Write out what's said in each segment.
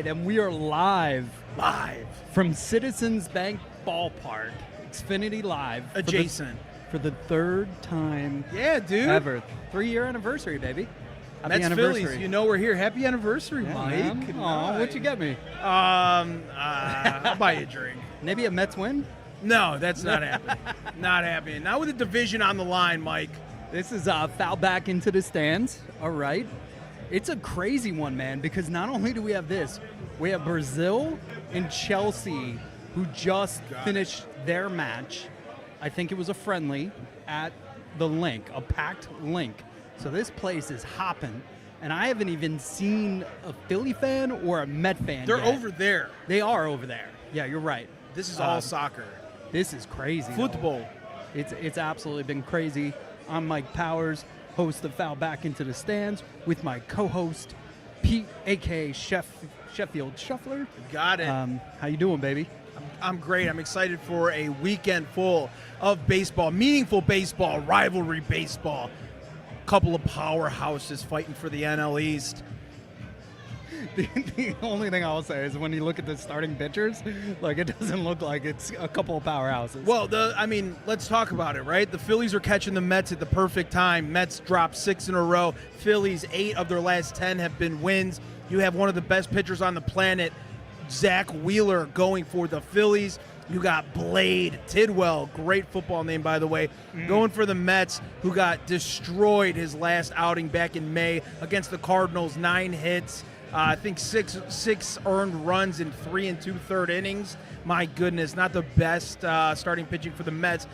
and we are live Live. from Citizens Bank Ballpark, Xfinity Live. Adjacent. For the third time Yeah, dude. ever. 3-year anniversary, baby. Happy Mets anniversary. Phillies, you know we're here. Happy anniversary, Yeah, Mike. man. Aw, what'd you get me? I'll buy you a drink. Maybe a Mets win? No, that's not happening. Not happening. Not with the division on the line, Mike. This is foul back into the stands. All right. It's a crazy one, man, because not only do we have this, we have Brazil and Chelsea who just finished their match. I think it was a friendly at the Link, a packed Link. So this place is hopping, and I haven't even seen a Philly fan or a Met fan They're yet. over there. They are over there. Yeah, you're right. This is all soccer. This is crazy. Football. Though. It's absolutely been crazy. I'm Mike Powers, host of Foul Back into the Stands, with my co-host, Pete, a.k.a. Sheffield Shuffler. Got it. How you doing, baby? I'm great. I'm excited for a weekend full of baseball, meaningful baseball, rivalry baseball. Couple of powerhouses fighting for the NL East. The only thing I'll say is when you look at the starting pitchers, like, it doesn't look like it's a couple of powerhouses. Well, let's talk about it, right? The Phillies are catching the Mets at the perfect time. Mets dropped 6 in a row. Phillies, 8 of their last 10 have been wins. You have one of the best pitchers on the planet, Zach Wheeler, going for the Phillies. You got Blade Tidwell, great football name, by the way, going for the Mets, who got destroyed his last outing back in May against the Cardinals. 9 hits. I think six earned runs in 3 2/3 innings. My goodness, not the best starting pitching for the Mets.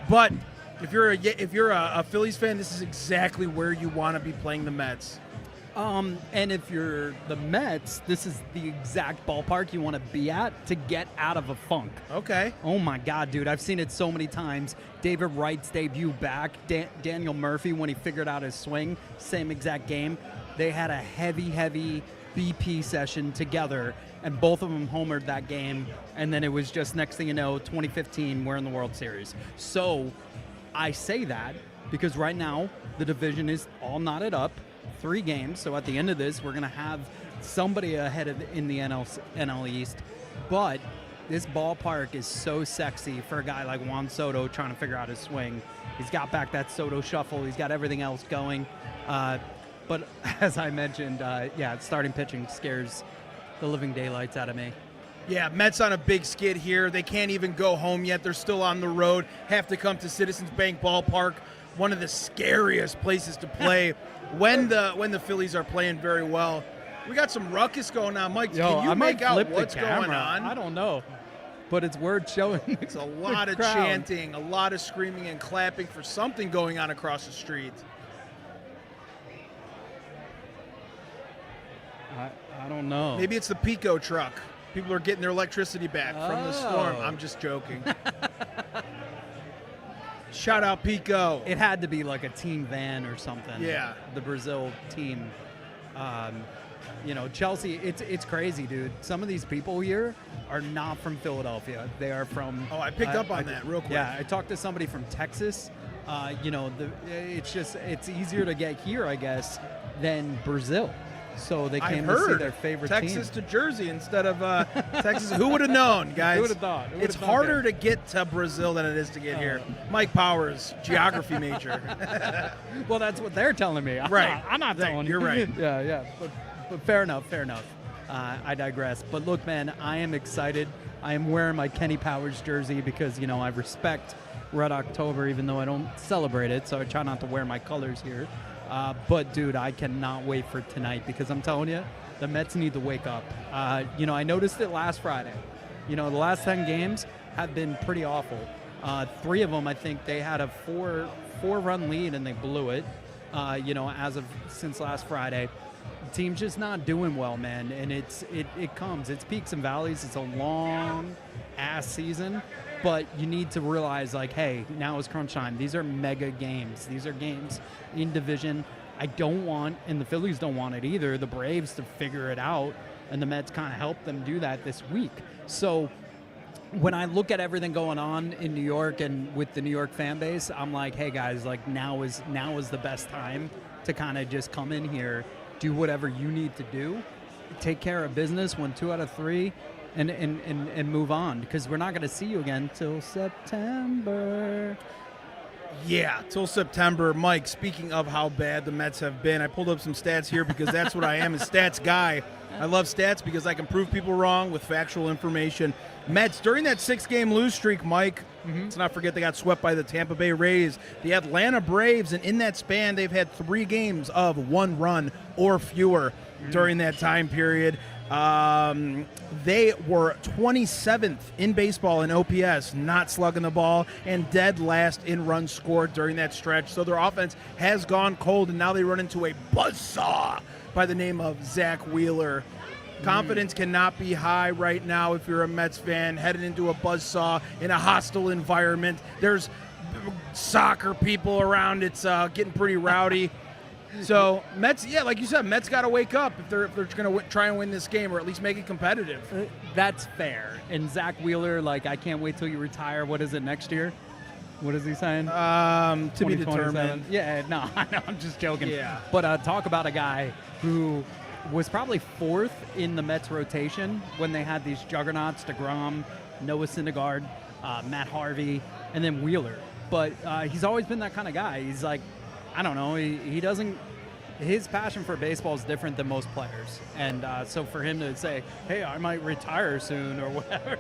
But if you're a Phillies fan, this is exactly where you want to be playing the Mets. And if you're the Mets, this is the exact ballpark you want to be at to get out of a funk. Okay. Oh my God, dude! I've seen it so many times. David Wright's debut back, Daniel Murphy when he figured out his swing, same exact game. They had a heavy BP session together, and both of them homered that game, and then it was just, next thing you know, 2015, we're in the World Series. So I say that because right now the division is all knotted up, 3 games, so at the end of this we're going to have somebody ahead in the NL East, but this ballpark is so sexy for a guy like Juan Soto trying to figure out his swing. He's got back that Soto shuffle, he's got everything else going. But as I mentioned, starting pitching scares the living daylights out of me. Yeah, Mets on a big skid here. They can't even go home yet. They're still on the road. Have to come to Citizens Bank Ballpark, one of the scariest places to play when the Phillies are playing very well. We got some ruckus going on, Mike. Can you make out what's going on? I don't know, but it's worth showing. It's a lot of chanting, a lot of screaming and clapping for something going on across the street. I don't know. Maybe it's the Pico truck. People are getting their electricity back from the storm. I'm just joking. Shout out Pico. It had to be like a team van or something. Yeah. The Brazil team. Chelsea, it's crazy, dude. Some of these people here are not from Philadelphia. They are from... Oh, I picked up on that real quick. Yeah, I talked to somebody from Texas. It's easier to get here, I guess, than Brazil. So they came to see their favorite Texas team. to Jersey instead of Texas. Who would have known, guys? Who would have thought? It's harder to get to Brazil than it is to get here. Mike Powers, geography major. Well, that's what they're telling me. I'm not telling you. You're right. Yeah. But fair enough. I digress. But look, man, I am excited. I am wearing my Kenny Powers jersey because, I respect Red October, even though I don't celebrate it. So I try not to wear my colors here. But, dude, I cannot wait for tonight because I'm telling you, the Mets need to wake up. I noticed it last Friday. The last 10 games have been pretty awful. 3 of them, I think, they had a four-run lead and they blew it, since last Friday. The team's just not doing well, man, and it comes. It's peaks and valleys. It's a long-ass season. But you need to realize, like, hey, now is crunch time. These are mega games. These are games in division. I don't want, and the Phillies don't want it either, the Braves to figure it out, and the Mets kind of helped them do that this week. So when I look at everything going on in New York and with the New York fan base, I'm like, hey, guys, like, now is the best time to kind of just come in here, do whatever you need to do, take care of business, win 2 out of 3, and move on, because we're not going to see you again till September. Yeah, till September. Mike, speaking of how bad the Mets have been, I pulled up some stats here because that's what I am, a stats guy. I love stats because I can prove people wrong with factual information. Mets, during that 6-game lose streak, Mike, let's not forget they got swept by the Tampa Bay Rays, the Atlanta Braves, and in that span, they've had 3 games of 1 run or fewer during that time period. They were 27th in baseball in OPS, not slugging the ball, and dead last in runs scored during that stretch. So their offense has gone cold, and now they run into a buzzsaw by the name of Zach Wheeler. Confidence cannot be high right now if you're a Mets fan, headed into a buzzsaw in a hostile environment. There's soccer people around. It's getting pretty rowdy. So Mets, yeah, like you said, Mets got to wake up if they're going to try and win this game, or at least make it competitive. That's fair. And Zach Wheeler, like, I can't wait till you retire. What is it, next year? What is he saying? To be determined. Yeah, no, I know, I'm just joking. Yeah. But talk about a guy who was probably 4th in the Mets rotation when they had these juggernauts, DeGrom, Noah Syndergaard, Matt Harvey, and then Wheeler. But he's always been that kind of guy. He's like, I don't know, he doesn't, his passion for baseball is different than most players. And so for him to say, hey, I might retire soon or whatever,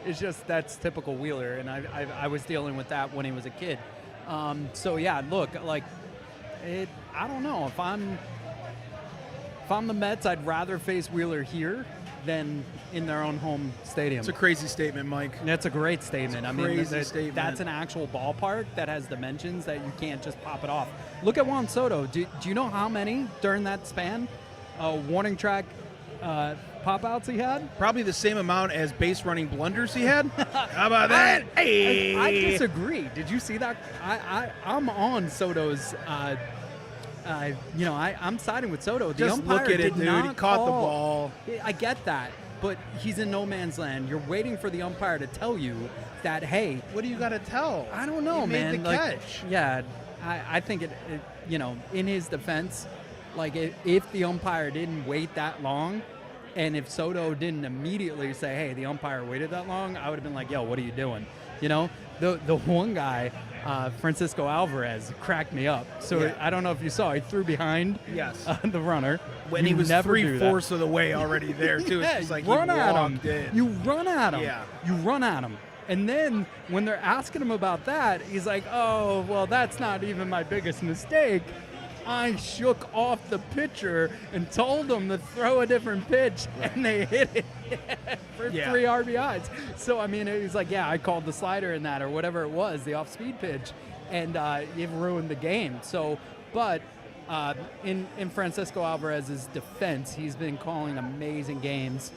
it's just, that's typical Wheeler. And I was dealing with that when he was a kid. So yeah, look, like, I don't know, if I'm the Mets, I'd rather face Wheeler here than in their own home stadium. It's a crazy statement, Mike. That's a great statement. Statement. That's an actual ballpark that has dimensions that you can't just pop it off. Look at Juan Soto. Do you know how many during that span warning track pop-outs he had? Probably the same amount as base running blunders he had. How about that? Hey! I disagree. Did you see that? I'm on Soto's. I'm siding with Soto. The Just umpire look at it, did dude. not He caught the call. ball. I get that, but he's in no man's land. You're waiting for the umpire to tell you that, hey, What do you got to tell? I don't know, He man. made the Like, catch. yeah, I think it, in his defense, like if the umpire didn't wait that long, and if Soto didn't immediately say, hey, the umpire waited that long, I would have been like, yo, what are you doing? The one guy, Francisco Alvarez, cracked me up. So Yeah. I don't know if you saw, he threw behind Yes. the runner. When You he was never do that. 3/4 of the way already there, too. It's just like he run at him. walked in. You run at him. Yeah. You run at him. And then when they're asking him about that, he's like, oh, well, that's not even my biggest mistake. I shook off the pitcher and told him to throw a different pitch, and they hit it for 3 RBIs. So, I mean, he's like, yeah, I called the slider in that or whatever it was, the off-speed pitch, and it ruined the game. So, but in Francisco Alvarez's defense, he's been calling amazing games.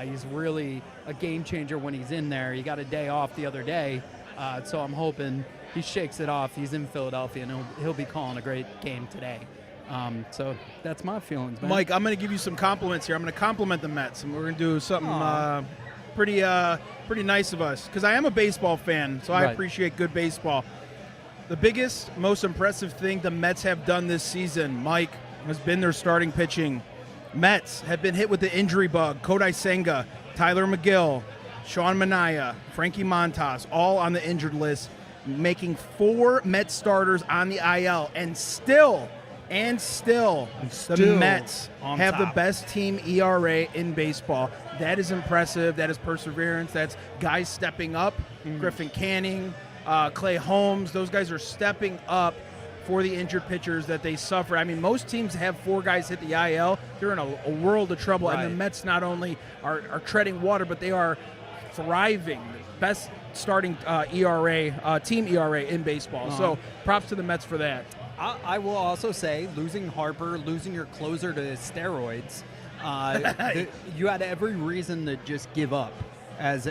He's really a game changer when he's in there. He got a day off the other day, so I'm hoping he shakes it off. He's in Philadelphia, and he'll be calling a great game today. So that's my feelings, man. Mike, I'm going to give you some compliments here. I'm going to compliment the Mets, and we're going to do something pretty nice of us, because I am a baseball fan, so I Right. appreciate good baseball. The biggest, most impressive thing the Mets have done this season, Mike, has been their starting pitching. Mets have been hit with the injury bug. Kodai Senga, Tyler McGill, Sean Manaea, Frankie Montas, all on the injured list, making 4 Mets starters on the IL, and still, the Mets on have top. the best team ERA in baseball. That is impressive. That is perseverance. That's guys stepping up. Griffin Canning, Clay Holmes, those guys are stepping up for the injured pitchers that they suffer. I mean, most teams have 4 guys hit the IL. They're in a world of trouble. Right. And the Mets not only are treading water, but they are thriving. Best starting team ERA in baseball. So props to the Mets for that. I will also say, losing Harper, losing your closer to steroids, you had every reason to just give up as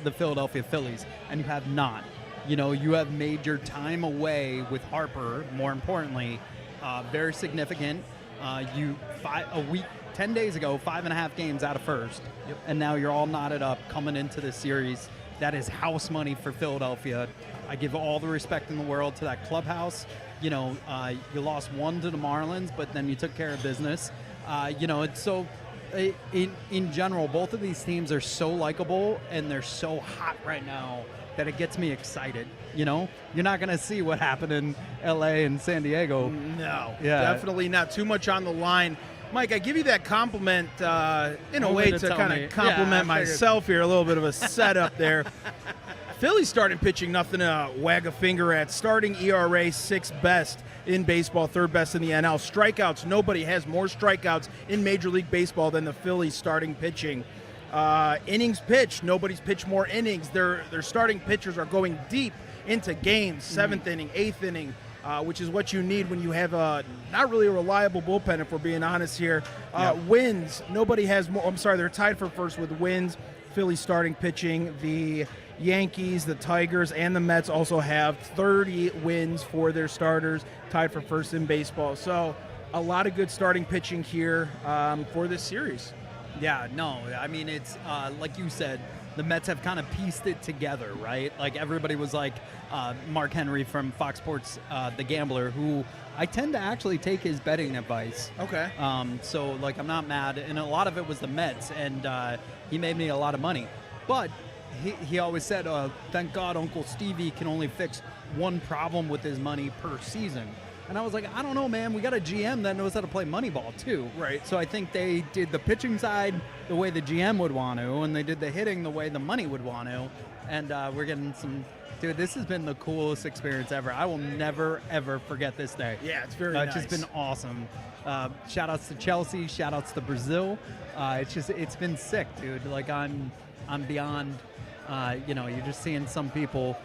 the Philadelphia Phillies, and you have not. You have made your time away with Harper, more importantly, very significant. 10 days ago, 5.5 games out of first, and now you're all knotted up coming into the series. That is house money for Philadelphia. I give all the respect in the world to that clubhouse. You lost 1 to the Marlins, but then you took care of business. So in general, both of these teams are so likable and they're so hot right now that it gets me excited. You know, you're not going to see what happened in L.A. and San Diego. No, definitely not. Too much on the line. Mike, I give you that compliment in a way to kind of compliment myself here. A little bit of a setup there. Phillies starting pitching, nothing to wag a finger at. Starting ERA, 6th best in baseball, 3rd best in the NL. Strikeouts, nobody has more strikeouts in Major League Baseball than the Phillies starting pitching. Innings pitched, nobody's pitched more innings. Their starting pitchers are going deep into games, 7th inning, 8th inning, which is what you need when you have not really a reliable bullpen, if we're being honest here. Wins, nobody has more. I'm sorry, they're tied for first with wins. Phillies starting pitching. The Yankees, the Tigers, and the Mets also have 30 wins for their starters, tied for first in baseball. So a lot of good starting pitching here for this series. Yeah, no, I mean, it's like you said, the Mets have kind of pieced it together, right? Like everybody was like Mark Henry from Fox Sports, The Gambler, who I tend to actually take his betting advice. Okay. So, like, I'm not mad. And a lot of it was the Mets, and he made me a lot of money. But he always said, thank God Uncle Stevie can only fix one problem with his money per season. And I was like, I don't know, man. We got a GM that knows how to play Moneyball, too. Right. So I think they did the pitching side the way the GM would want to, and they did the hitting the way the money would want to. And we're getting some... Dude, this has been the coolest experience ever. I will never, ever forget this day. Yeah, it's very nice. It's just been awesome. Shout-outs to Chelsea. Shout-outs to Brazil. It's been sick, dude. Like, I'm beyond... you're just seeing some people.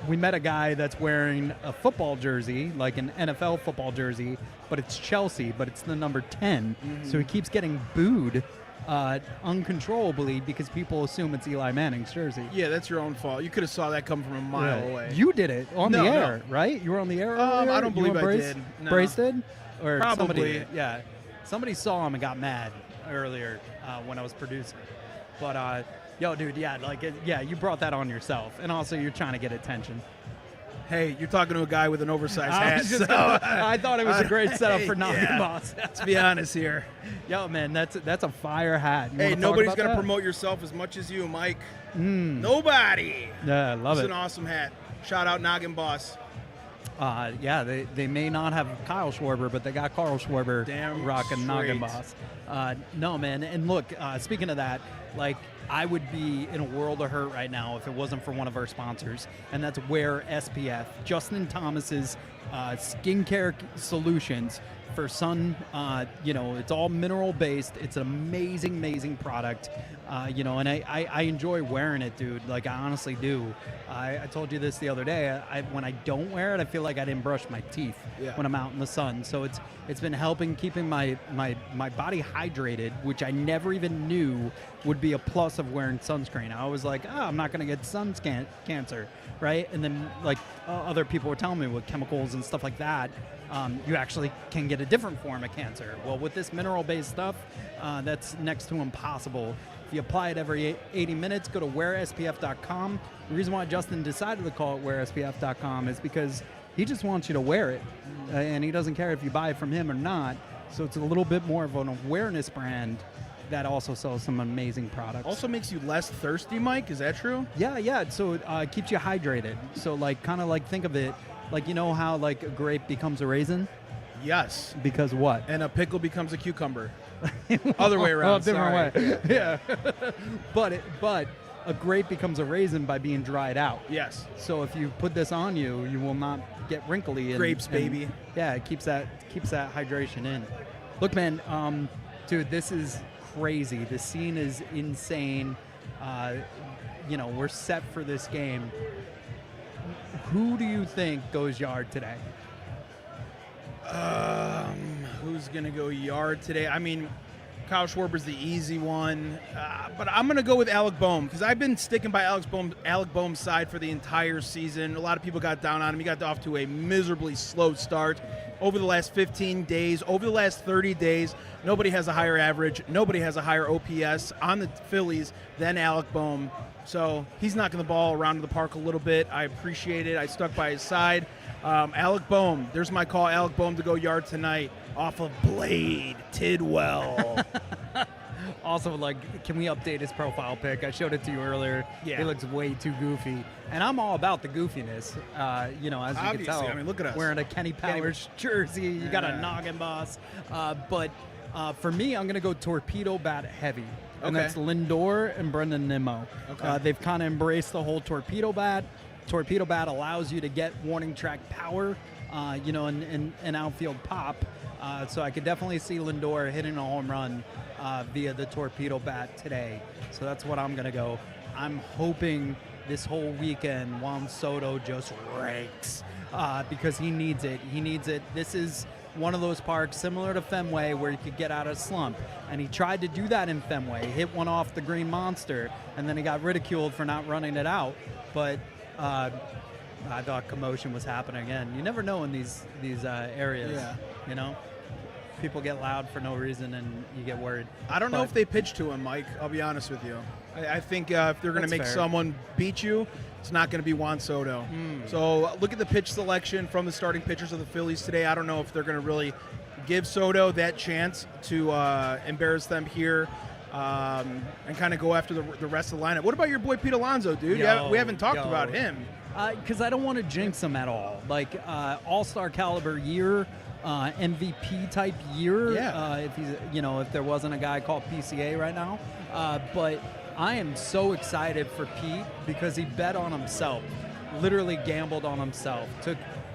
We met a guy that's wearing a football jersey, like an NFL football jersey, but it's Chelsea, but it's the number 10. Mm-hmm. So he keeps getting booed uncontrollably because people assume it's Eli Manning's jersey. Yeah, that's your own fault. You could have saw that come from a mile away. You did it on the air, right? You were on the air earlier? I don't believe I did. No. Brace did? Or probably. Somebody saw him and got mad earlier when I was producing. But... Yo, dude, you brought that on yourself. And also, you're trying to get attention. Hey, you're talking to a guy with an oversized hat. I thought it was a great setup for Noggin Boss. Let's be honest here. Yo, man, that's a fire hat. Hey, nobody's going to promote yourself as much as you, Mike. Nobody. Yeah, I love it. It's an awesome hat. Shout out Noggin Boss. They may not have Kyle Schwarber, but they got Carl Schwarber rocking Noggin Boss. No, man. And look, speaking of that, like, I would be in a world of hurt right now if it wasn't for one of our sponsors, and that's Wear SPF, Justin Thomas's skincare solutions for sun. It's all mineral based. It's an amazing product. And I enjoy wearing it, dude. Like, I honestly do. I told you this the other day. When I don't wear it, I feel like I didn't brush my teeth when I'm out in the sun. So it's been helping keeping my body hydrated, which I never even knew would be a plus of wearing sunscreen. I was like, I'm not going to get sun cancer, right? And then like other people were telling me with chemicals and stuff like that, you actually can get a different form of cancer. Well, with this mineral-based stuff, that's next to impossible. If you apply it every 80 minutes, go to wearspf.com. The reason why Justin decided to call it wearspf.com is because he just wants you to wear it, and he doesn't care if you buy it from him or not. So it's a little bit more of an awareness brand that also sells some amazing products. Also makes you less thirsty, Mike. Is that true? Yeah. So it keeps you hydrated. So like, kind of like, think of it like, you know how like a grape becomes a raisin? Yes. Because what? And a pickle becomes a cucumber. Other way around. Different way. Yeah. But a grape becomes a raisin by being dried out. Yes. So if you put this on you, you will not get wrinkly. Grapes, baby. Yeah, it keeps that hydration in. Look, man, dude, this is crazy. The scene is insane. We're set for this game. Who do you think goes yard today? Who's going to go yard today? I mean, Kyle Schwarber's the easy one. But I'm going to go with Alec Boehm because I've been sticking by Alec Boehm's side for the entire season. A lot of people got down on him. He got off to a miserably slow start. Over the last 15 days, over the last 30 days, nobody has a higher average. Nobody has a higher OPS on the Phillies than Alec Boehm. So he's knocking the ball around the park a little bit. I appreciate it. I stuck by his side. Alec Boehm, there's my call. Alec Boehm to go yard tonight off of Blade Tidwell. Also, like, can we update his profile pic? I showed it to you earlier. Yeah. He looks way too goofy. And I'm all about the goofiness. As you Obviously, can tell. I mean, look at us. Wearing a Kenny Powers jersey. You got a noggin boss. But for me, I'm going to go torpedo bat heavy. And Okay. that's Lindor and Brendan Nimmo. Okay. They've kind of embraced the whole torpedo bat. Torpedo bat allows you to get warning track power, and outfield pop. So I could definitely see Lindor hitting a home run via the torpedo bat today. So that's what I'm going to go. I'm hoping this whole weekend Juan Soto just rakes because he needs it. He needs it. This is one of those parks similar to Fenway where you could get out of slump. And he tried to do that in Fenway. Hit one off the Green Monster, and then he got ridiculed for not running it out. But I thought commotion was happening again. You never know in these areas. Yeah. You know, people get loud for no reason, and you get worried. I don't know But- if they pitch to him, Mike. I'll be honest with you. I think if they're going to That's make fair. someone beat you, it's not going to be Juan Soto. So look at the pitch selection from the starting pitchers of the Phillies today. I don't know if they're going to really give Soto that chance to embarrass them here and kind of go after the rest of the lineup. What about your boy Pete Alonso, dude? We haven't talked about him. Because I don't want to jinx him at all. Like all-star caliber year, MVP type year. Yeah. If he's, if there wasn't a guy called PCA right now, but I am so excited for Pete because he bet on himself, literally gambled on himself.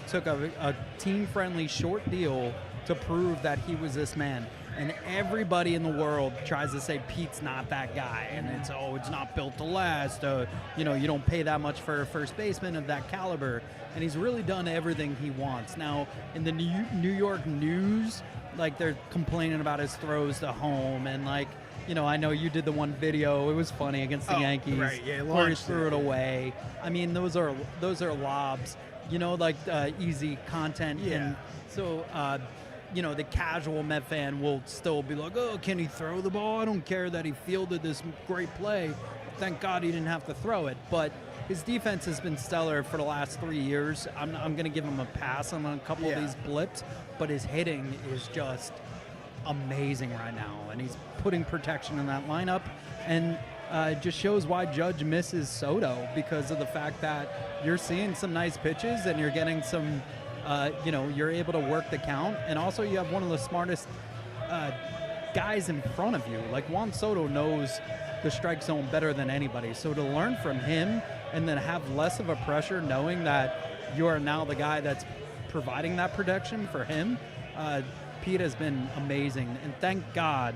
Took a team-friendly short deal to prove that he was this man. And everybody in the world tries to say Pete's not that guy, and it's not built to last. You don't pay that much for a first baseman of that caliber, and he's really done everything he wants. Now, in the New York news, like they're complaining about his throws to home, and like, I know you did the one video. It was funny against the Yankees, right, yeah, where he launched threw it away. I mean, those are lobs, like easy content. Yeah. And so. The casual Met fan will still be like, oh, can he throw the ball? I don't care that he fielded this great play. Thank God he didn't have to throw it. But his defense has been stellar for the last 3 years. I'm going to give him a pass on a couple of these blips, but his hitting is just amazing right now. And he's putting protection in that lineup. And it just shows why Judge misses Soto, because of the fact that you're seeing some nice pitches and you're getting some you're able to work the count, and also you have one of the smartest guys in front of you. Like Juan Soto knows the strike zone better than anybody. So to learn from him and then have less of a pressure knowing that you are now the guy that's providing that protection for him, Pete has been amazing. And thank God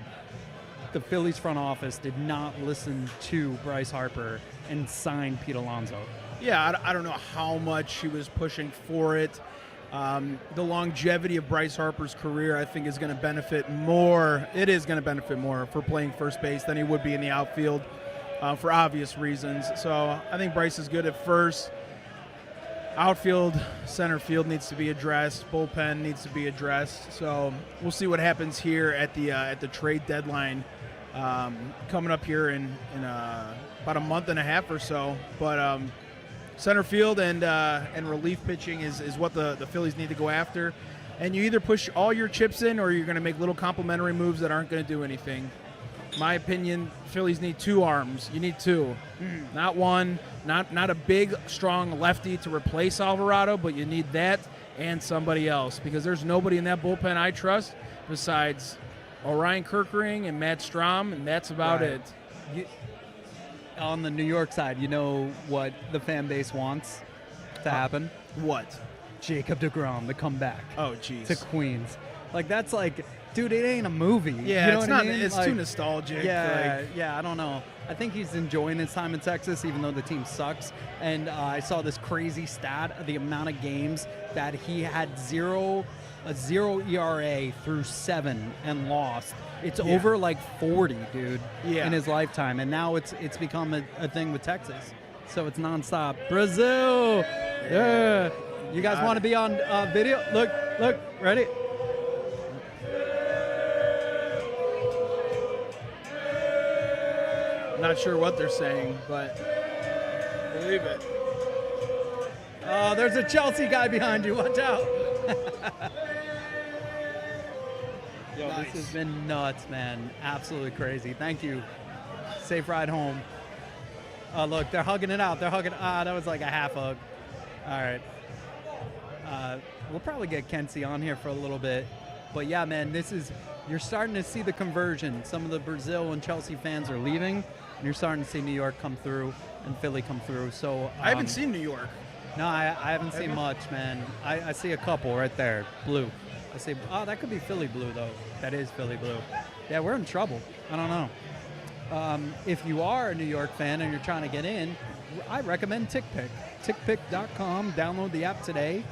the Phillies front office did not listen to Bryce Harper and sign Pete Alonso. Yeah, I don't know how much he was pushing for it. The longevity of Bryce Harper's career, I think, is going to benefit more. It is going to benefit more for playing first base than he would be in the outfield for obvious reasons. So I think Bryce is good at first. Outfield, center field needs to be addressed. Bullpen needs to be addressed. So we'll see what happens here at the trade deadline coming up here in about a month and a half or so. But center field and relief pitching is what the Phillies need to go after. And you either push all your chips in or you're going to make little complimentary moves that aren't going to do anything. My opinion, Phillies need two arms. You need two. Not one, not a big, strong lefty to replace Alvarado, but you need that and somebody else, because there's nobody in that bullpen I trust besides Orion Kirkring and Matt Strahm, and that's about it. On the New York side, you know what the fan base wants to happen? What? Jacob deGrom to come back Oh, jeez. to Queens. Like, that's like, dude, it ain't a movie. Yeah, you know it's what not. I mean? It's Like, too nostalgic. Yeah, I don't know. I think he's enjoying his time in Texas, even though the team sucks. And I saw this crazy stat of the amount of games that he had a zero ERA through 7 and lost. It's over like 40, dude, in his lifetime. And now it's become a thing with Texas. So it's nonstop. Brazil! Yeah. You guys want to be on video? Look, ready? Not sure what they're saying, but believe it. Oh, there's a Chelsea guy behind you. Watch out. Yo, Nice. this has been nuts, man. Absolutely crazy. Thank you. Safe ride home. Oh, look, they're hugging it out. They're hugging. That was like a half hug. All right. We'll probably get Kenzie on here for a little bit. But yeah, man, you're starting to see the conversion. Some of the Brazil and Chelsea fans are leaving, and you're starting to see New York come through and Philly come through. So I haven't seen New York. No, I haven't seen much, man. I see a couple right there, blue. I see, that could be Philly blue, though. That is Philly blue. Yeah, we're in trouble. I don't know. If you are a New York fan and you're trying to get in, I recommend TickPick. TickPick.com. Download the app today.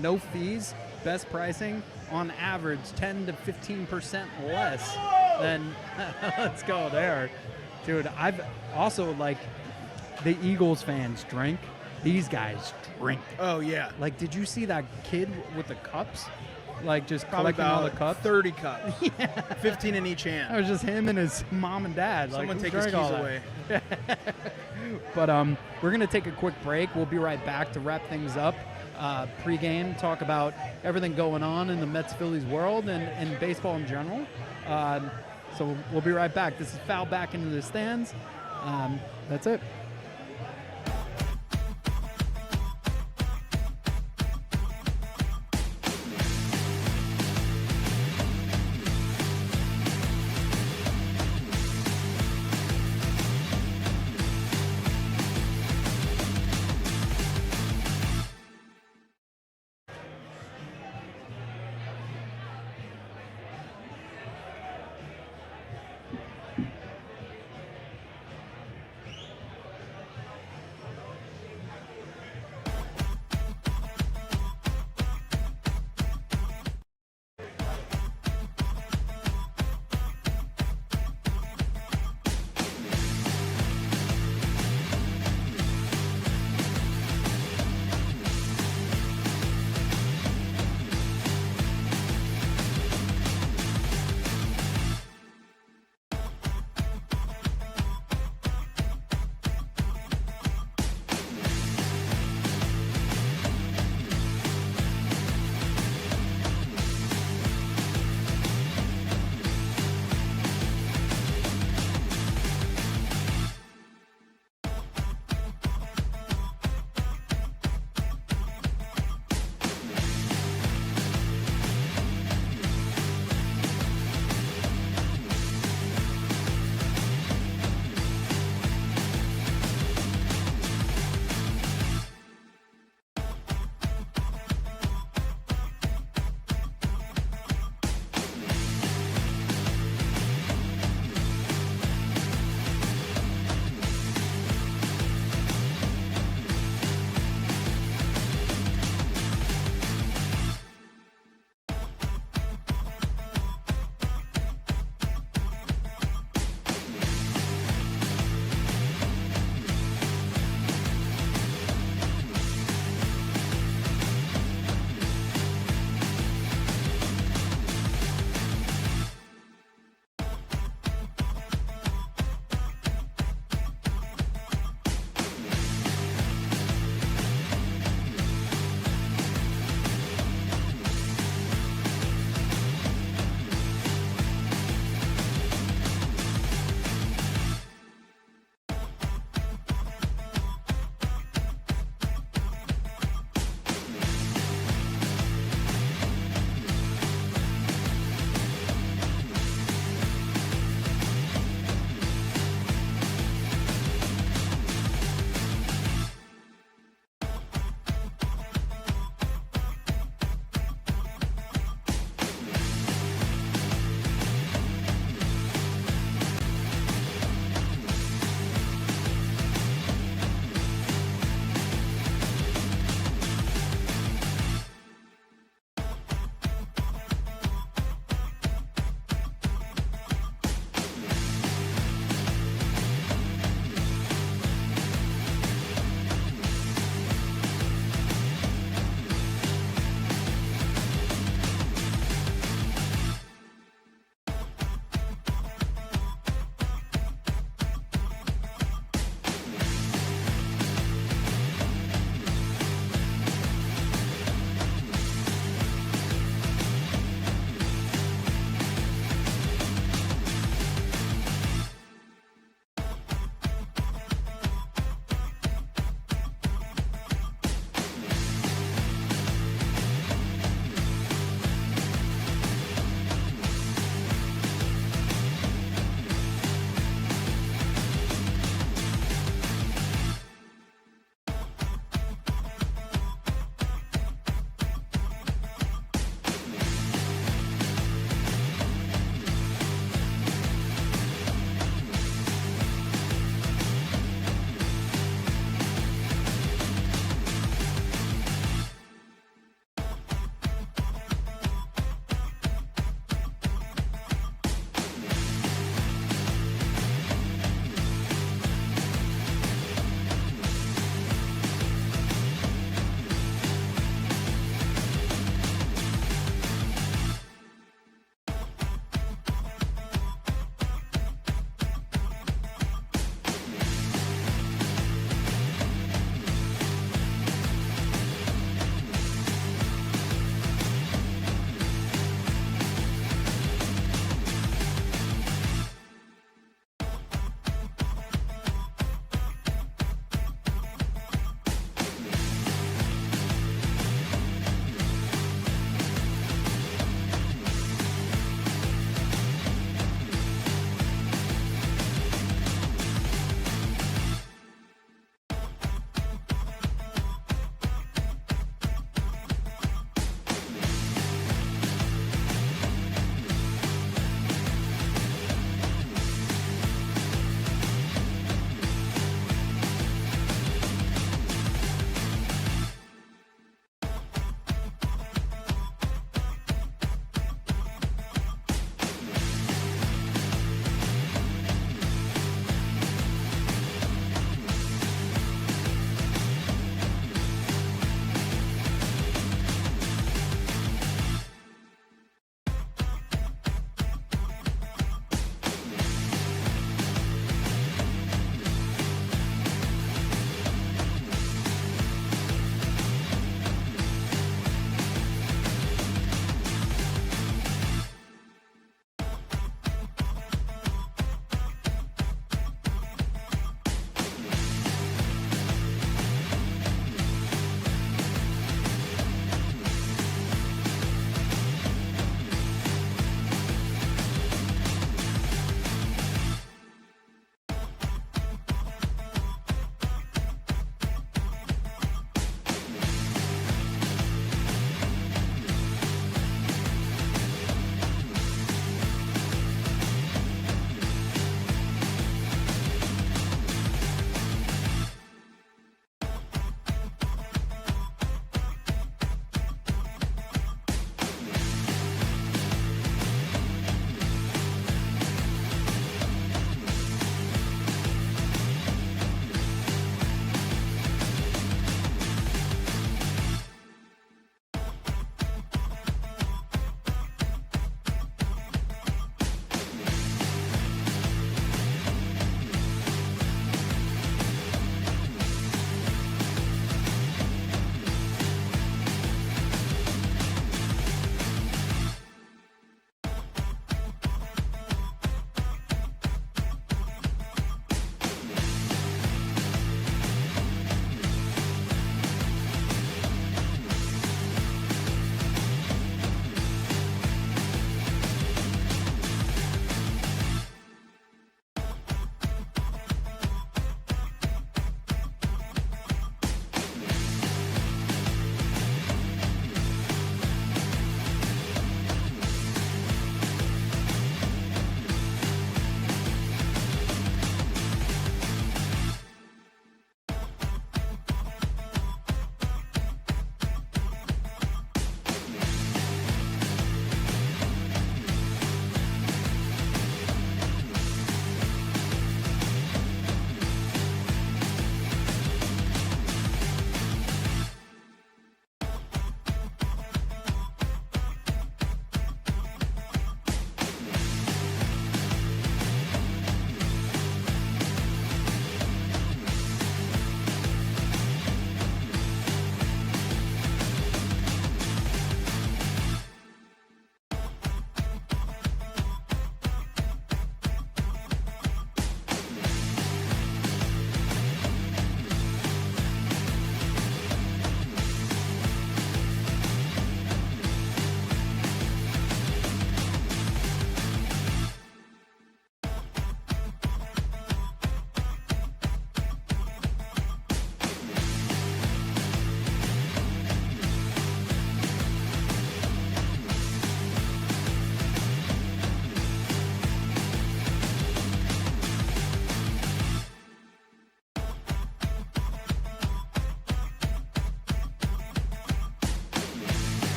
No fees, best pricing. On average, 10 to 15% less than. Let's go there, dude. I've also the Eagles fans drink. These guys drink. Oh yeah. Like, did you see that kid with the cups? Like, just Probably collecting all the about cups? 30 cups. 15 in each hand. That was just him and his mom and dad. Someone who take his drank keys all that? away. But we're going to take a quick break. We'll be right back to wrap things up. Pre-game, talk about everything going on in the Mets-Phillies world and baseball in general. So we'll be right back. This is Foul Back into the Stands. That's it.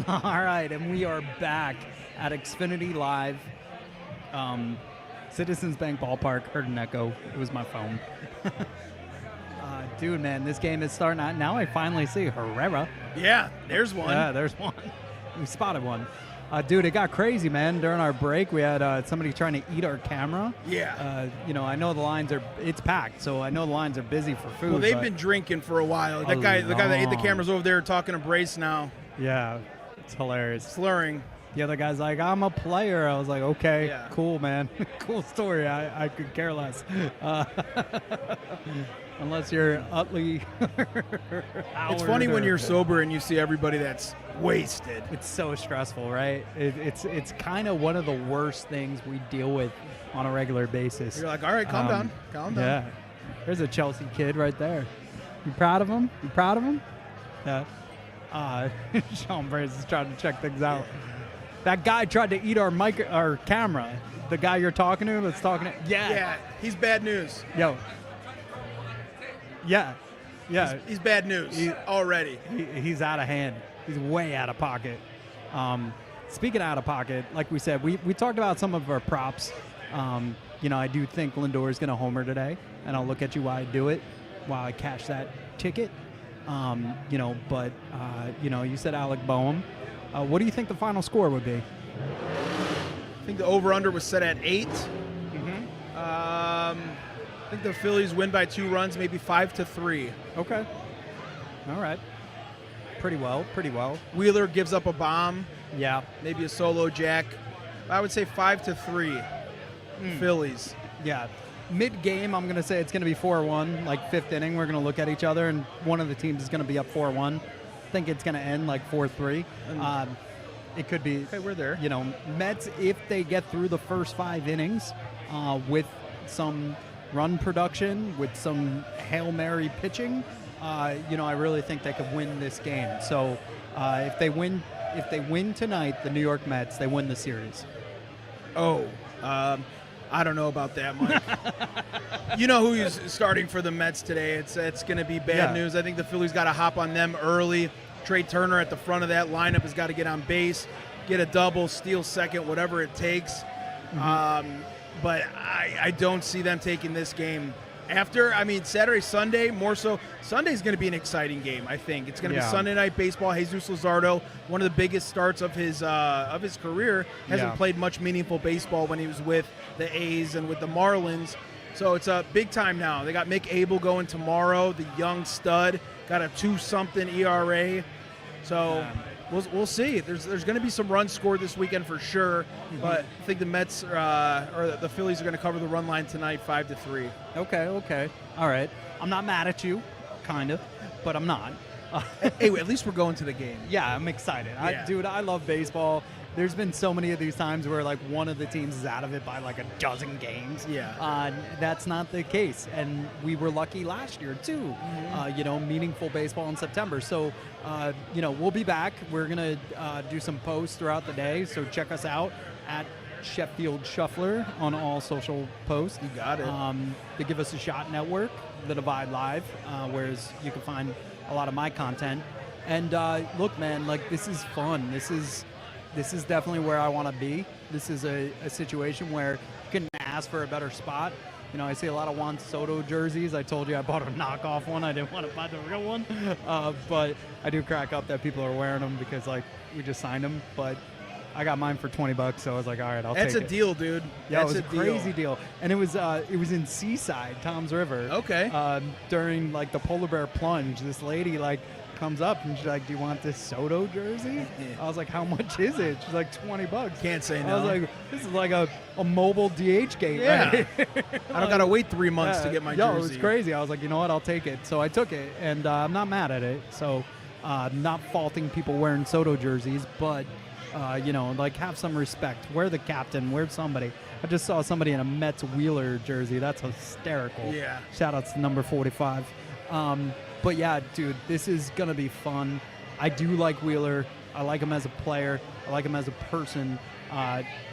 All right, and we are back at Xfinity Live, Citizens Bank Ballpark. Heard an echo. It was my phone. Dude, man, this game is starting out. Now I finally see Herrera. Yeah, there's one. Yeah, there's one. We spotted one. Dude, it got crazy, man. During our break, we had somebody trying to eat our camera. Yeah. I know the lines it's packed, so I know the lines are busy for food. Well, they've been drinking for a while. The guy that ate the camera's over there talking to Brace now. Yeah, it's hilarious. Slurring. The other guy's like, I'm a player. I was like, okay, Yeah. cool, man. Cool story. I could care less. Unless you're utterly It's funny when you're sober and you see everybody that's wasted. It's so stressful, right? It's kind of one of the worst things we deal with on a regular basis. You're like, all right, calm down. Calm down. Yeah. There's a Chelsea kid right there. You proud of him? You proud of him? Yeah. Sean Brace is trying to check things out. That guy tried to eat our camera. The guy you're talking to that's talking to... Yeah, he's bad news. Yo. Yeah. He's bad news already. He's out of hand. He's way out of pocket. Speaking out of pocket, like we said, we talked about some of our props. I do think Lindor is going to homer today, and I'll look at you while I do it, while I cash that ticket. You said Alec Boehm. What do you think the final score would be? I think the over-under was set at 8. I think the Phillies win by 2 runs, maybe 5-3. Okay. All right. Pretty well. Wheeler gives up a bomb. Yeah. Maybe a solo jack. I would say 5-3. Phillies. Yeah. Mid-game, I'm going to say it's going to be 4-1. Like 5th inning, we're going to look at each other, and one of the teams is going to be up 4-1. I think it's going to end like 4-3. It could be. Okay, we're there. Mets, if they get through the first 5 innings with some run production, with some Hail Mary pitching, I really think they could win this game. So if they win tonight, the New York Mets, they win the series. I don't know about that, Mike. You know who's starting for the Mets today. It's going to be bad news. I think the Phillies got to hop on them early. Trey Turner at the front of that lineup has got to get on base, get a double, steal second, whatever it takes. But I don't see them taking this game. Saturday, Sunday, more so. Sunday's going to be an exciting game, I think. It's going to be Sunday Night Baseball. Jesus Luzardo, one of the biggest starts of his career, hasn't played much meaningful baseball when he was with the A's and with the Marlins. So it's a big time now. They got Mick Abel going tomorrow, the young stud, got a 2-something ERA. So we'll see. There's going to be some runs scored this weekend for sure, but I think the Mets or the Phillies are going to cover the run line tonight, 5-3. Okay. All right. I'm not mad at you, kind of, but I'm not. Hey, at least we're going to the game. Yeah, I'm excited. I love baseball. There's been so many of these times where like one of the teams is out of it by like a dozen games. Yeah. That's not the case, and we were lucky last year too. Meaningful baseball in September. So, we'll be back. We're gonna do some posts throughout the day. So check us out at Sheffield Shuffler on all social posts. You got it. The Give Us a Shot Network, the Divide Live, whereas you can find a lot of my content. And look, man, like this is fun. This is definitely where I want to be. This is a situation where you couldn't ask for a better spot. I see a lot of Juan Soto jerseys. I told you I bought a knockoff one. I didn't want to buy the real one. But I do crack up that people are wearing them because, like, we just signed them. But I got mine for $20, so I was like, all right, I'll take it. That's a deal, dude. Yeah, it was a crazy deal. And it was in Seaside, Tom's River. Okay. During, like, the polar bear plunge, this lady, like, comes up and she's like, do you want this Soto jersey? Yeah. I was like, how much is it? She's like, $20. Can't say no. I was like, this is like a mobile DH gate. Yeah. Right? I don't got to wait 3 months to get my jersey. It was crazy. I was like, you know what? I'll take it. So I took it, and I'm not mad at it. So not faulting people wearing Soto jerseys, but, have some respect. Wear the captain. Wear somebody. I just saw somebody in a Mets Wheeler jersey. That's hysterical. Yeah. Shout out to number 45. But yeah, dude, this is going to be fun. I do like Wheeler. I like him as a player. I like him as a person.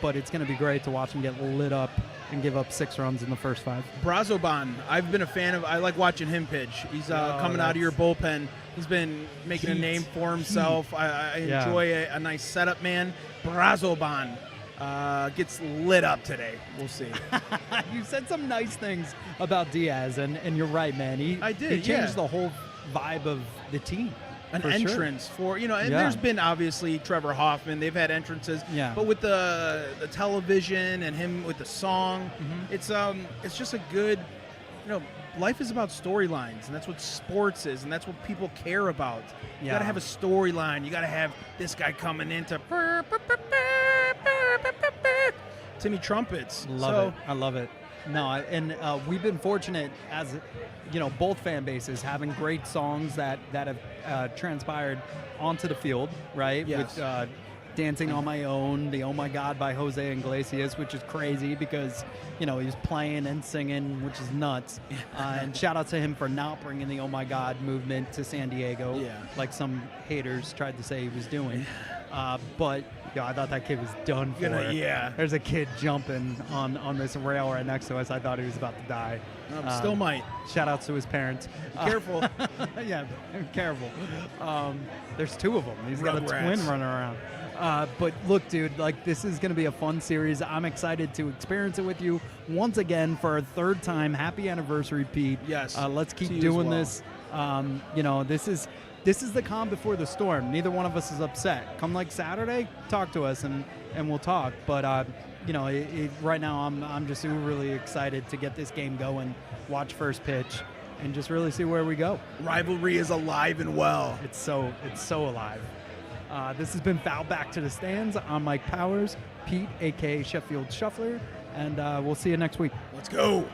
But it's going to be great to watch him get lit up and give up 6 runs in the first 5. Brazoban, I've been a fan of. I like watching him pitch. He's coming out of your bullpen. He's been making a name for himself. I enjoy a nice setup, man. Brazoban gets lit up today. We'll see. You said some nice things about Diaz, and you're right, man. He changed the whole vibe of the team. An entrance for, and there's been obviously Trevor Hoffman. They've had entrances, but with the television and him with the song, it's just a good, life is about storylines, and that's what sports is, and that's what people care about. You got to have a storyline. You got to have this guy coming into Timmy trumpets. Love it. I love it. No, and we've been fortunate as, both fan bases having great songs that have transpired onto the field, right? Yes. With Dancing on My Own, the Oh My God by Jose Iglesias, which is crazy because, he's playing and singing, which is nuts. And shout out to him for not bringing the Oh My God movement to San Diego, like some haters tried to say he was doing. But I thought that kid was done for. There's a kid jumping on this rail right next to us. I thought he was about to die. Still might. Shout outs to his parents. Careful. Careful. There's 2 of them. He's got a twin running around. But look, dude, this is going to be a fun series. I'm excited to experience it with you once again for a 3rd time. Happy anniversary, Pete. Yes. Let's keep doing this. This is the calm before the storm. Neither one of us is upset. Come Saturday, talk to us and we'll talk. But right now I'm just really excited to get this game going, watch first pitch, and just really see where we go. Rivalry is alive and well. It's so alive. This has been Foul Back to the Stands. I'm Mike Powers, Pete, aka Sheffield Shuffler, and we'll see you next week. Let's go.